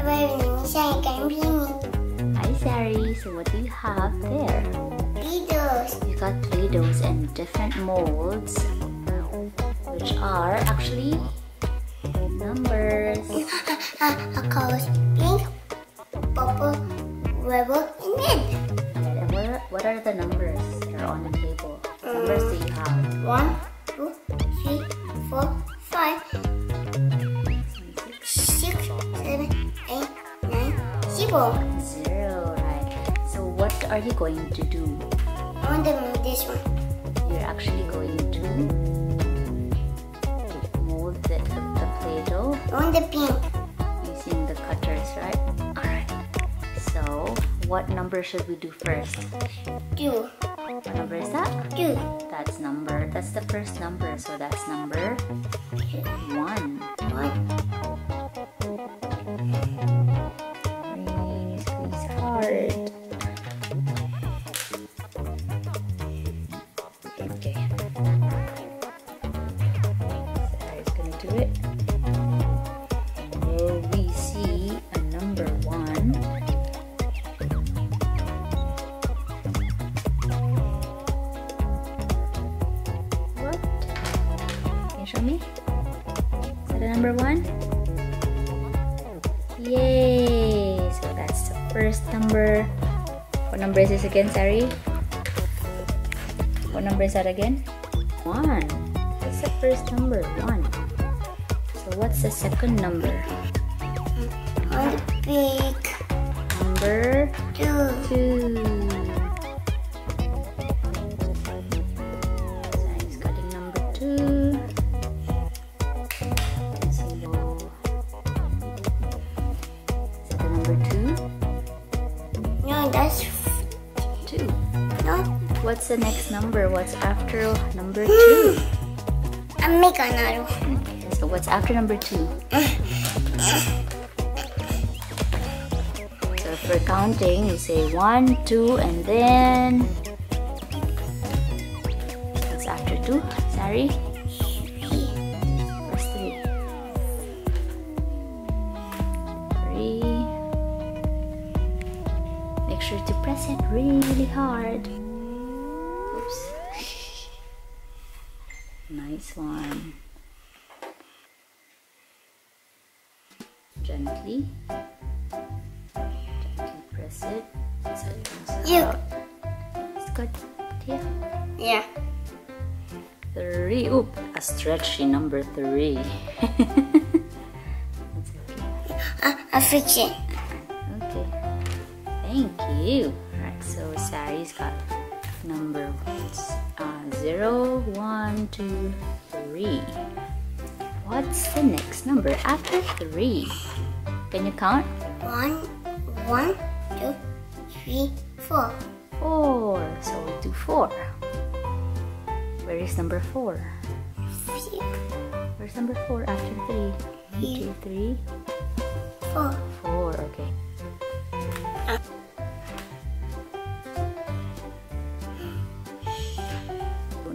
Hi Sari, so what do you have there? Play-Dohs. You got Play-Dohs in different molds, which are actually numbers. Colors pink, purple, rebel, and red. And what are the numbers that are on the table? What numbers do you have? 1, 2, 3, 4, 5, 6, 7, 8, 9, 0. 0, right. So what are you going to do? I want to move this one. You're actually going to mold the Play-Doh I want the pink. using the cutters, right? Alright. So, what number should we do first? 2. What number is that? 2. That's the first number, so that's number 1. 1. Really squeeze hard. Okay. Sari's gonna do it. Will we see a number 1? What? Can you show me? Is that a number 1? Yay! So that's the first number. What number is this again, Sari? What number is that again? 1. That's the first number, 1. So what's the second number? I want the pink. Number 2. 2. Sari's cutting number 2. So, is that the number 2? No, that's 2. no. What's the next number? What's after number 2? I'll make another one. So what's after number 2? So if we're counting, you say 1, 2, and then what's after 2? Sari? What's 3? 3. Make sure to press it really hard. Oops. Nice one. Gently press it so it comes out. It's good. Yeah. Yeah. 3. Oop, a stretchy number 3. That's okay. I'll fix it. Okay. Thank you. Alright, so Sari's got number 0, 1, 2, 3. What's the next number after 3? Can you count? 1, 2, 3, 4. 4. So we do 4. Where is number 4? Where's number 4 after 3? 1, 2, 3, 4. 4. Okay.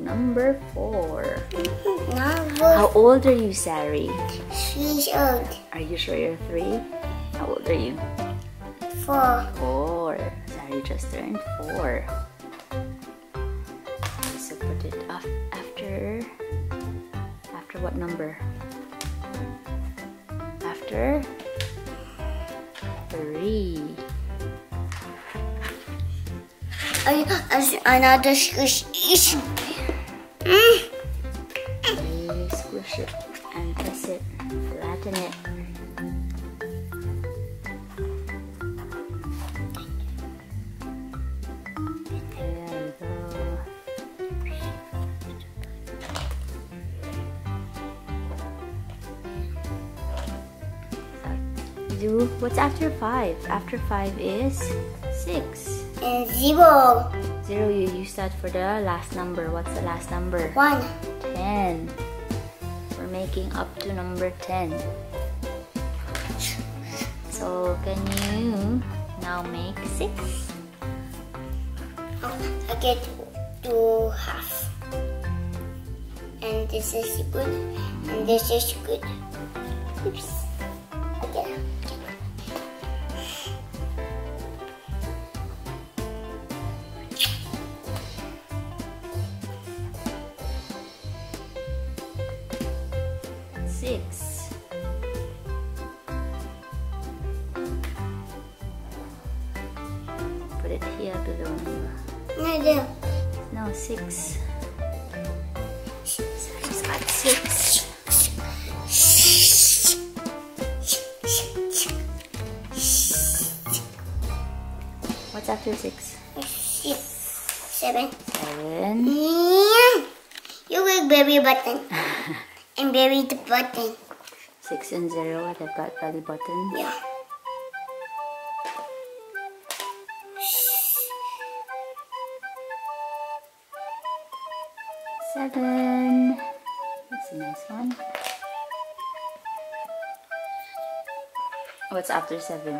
Number 4. How old are you, Sari? 3 years old. Are you sure you're 3? How old are you? 4. 4. Sari just turned 4. So put it after what number? After 3. Another squish. You squish it and press it, flatten it. There you go. What's after 5? After 5 is 6. And 0. 0, you use that for the last number. What's the last number? 1. 10. We're making up to number 10. So can you now make 6? I get 2 half. And this is good. And this is good. Oops. Okay. 6. Put it here to the number. No, there. No, 6. Sari's got 6. What's after 6? 6, 7. 7. You will bury button. And bury the button. 6 and 0. What I've got belly button. Yeah. Seven. That's a nice one. What's after 7?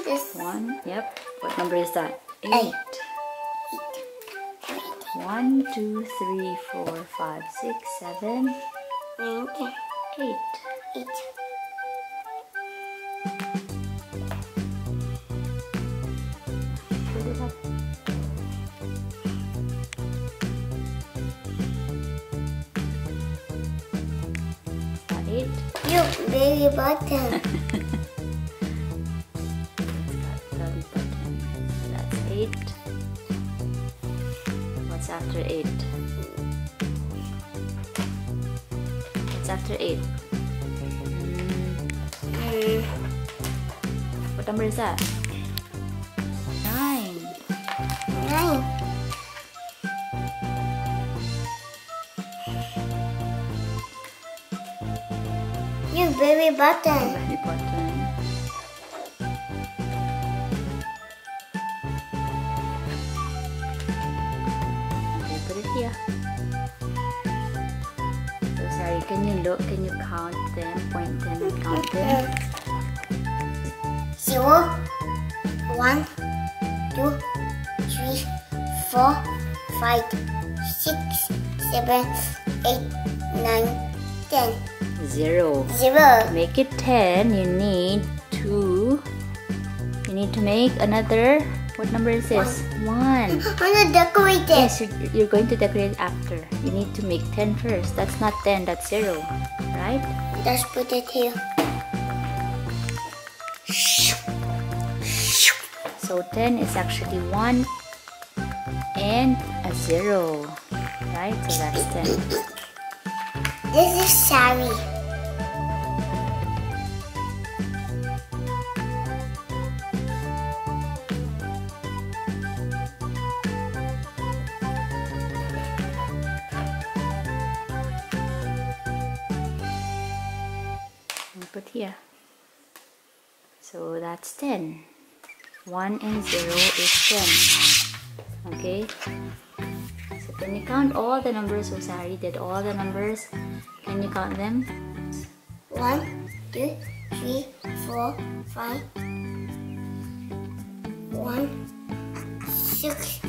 This 1. Yep. What number is that? 8. 8. 1, 2, 3, 4, 5, 6, 7, 9, 10, 8. 8. Put it up. Got 8. You bury button. Belly button. That's 8. What's after 8? What's after 8? What number is that? 9. 9. You bury button. Belly button. Okay, put it here. So sorry, can you look? Can you count them? Point them and count them? 0, 1, 2, 3, 4, 5, 6, 7, 8, 9, 10. 0. 0. Make it 10. You need to. You need to make another. What number is this? 1. I'm gonna decorate it. Yes, you're going to decorate after. You need to make 10 first. That's not 10. That's 0. Right? Let's put it here. So 10 is actually 1 and a 0. Right? So that's 10. This is Sari. Put here. So that's 10. 1 and 0 is 10. Okay? So can you count all the numbers? So Sari did all the numbers. Can you count them? 1, 2, 3, 4, 5. 1, 6,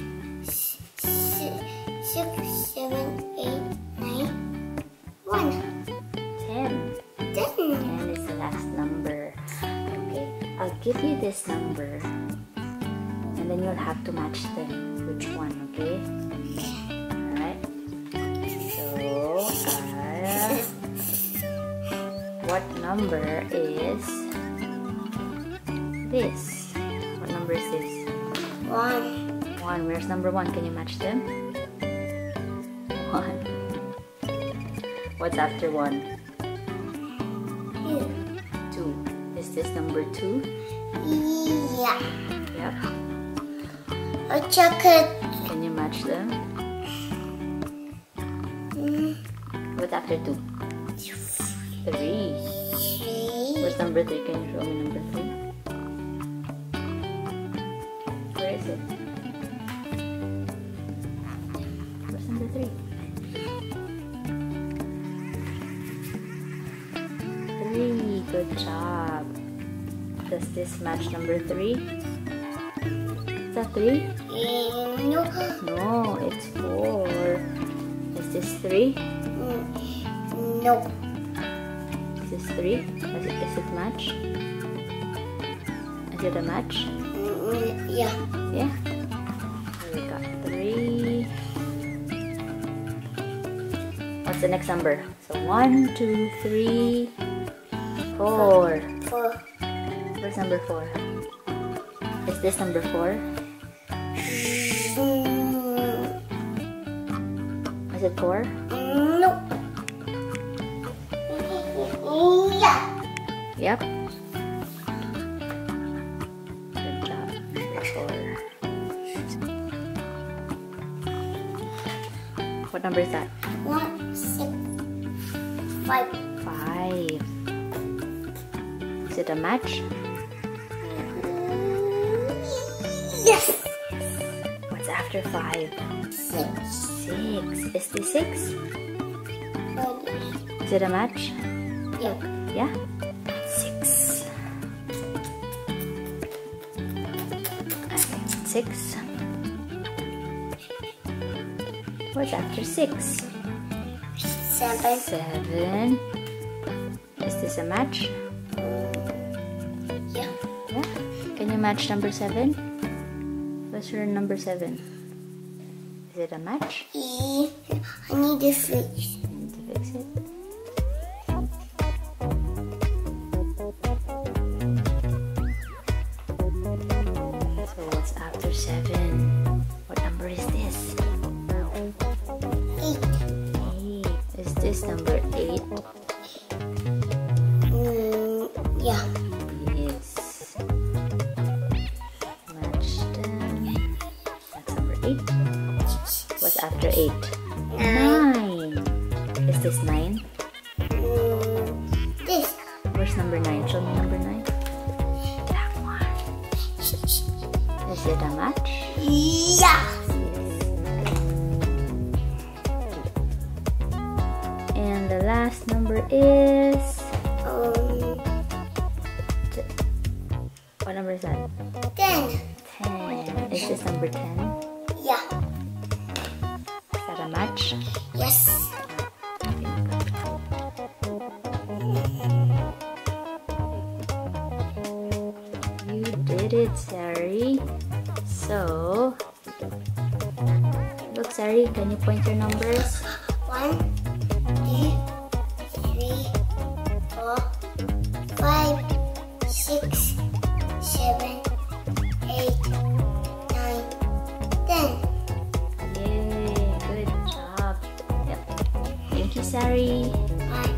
7, 8, 9, 1. 10. 10. 10 is the last number. Okay, I'll give you this number and then you'll have to match them. Which one, okay? Alright. So, what number is this? What number is this? 1. 1. Where's number 1? Can you match them? 1. What's after 1? 2. Is this number 2? Yeah. Yep. A chocolate. Can you match them? What's after 2? 3. 3. Where's number 3? Can you show me number 3? Where is it? Where's number 3? 3. Good job. Does this match number 3? Is that 3? No. No, it's 4. Is this 3? No. Is this 3? Is it match? Is it a match? Yeah. Yeah? So we got 3. What's the next number? So 1, 2, 3, 4. 4. Where's number 4? Is this number 4? Is it 4? No. Yeah. Yep. Good job. Number 4. What number is that? 1, 6, 5. 5. Is it a match? Yes. What's after 5? 6. 6. Is this 6? Is it a match? Yeah. Yeah? 6. Okay, 6. What's after 6? 7. 7. Is this a match? Yeah. Yeah? Can you match number 7? What's your number 7? Is it a match? I need to fix. You need to fix it. So what's after 7? What number is this? 8. 8. Is this number 8? Yeah. Yes. Match them. That's number 8. What's after 8? 9. Is this 9? This. Where's number 9? Show me number 9. That one. Is it a match? Yeah. And the last number is... What number is that? 10. 10. Is this number 10? Yeah. Is that a match? Yes. You did it, Sari. So, look, Sari, can you point your numbers? 1, 2, 3, 4, 5, 6, 7, 8, 9, 10. Yay, good job. Yep. Thank you, Sari. Bye.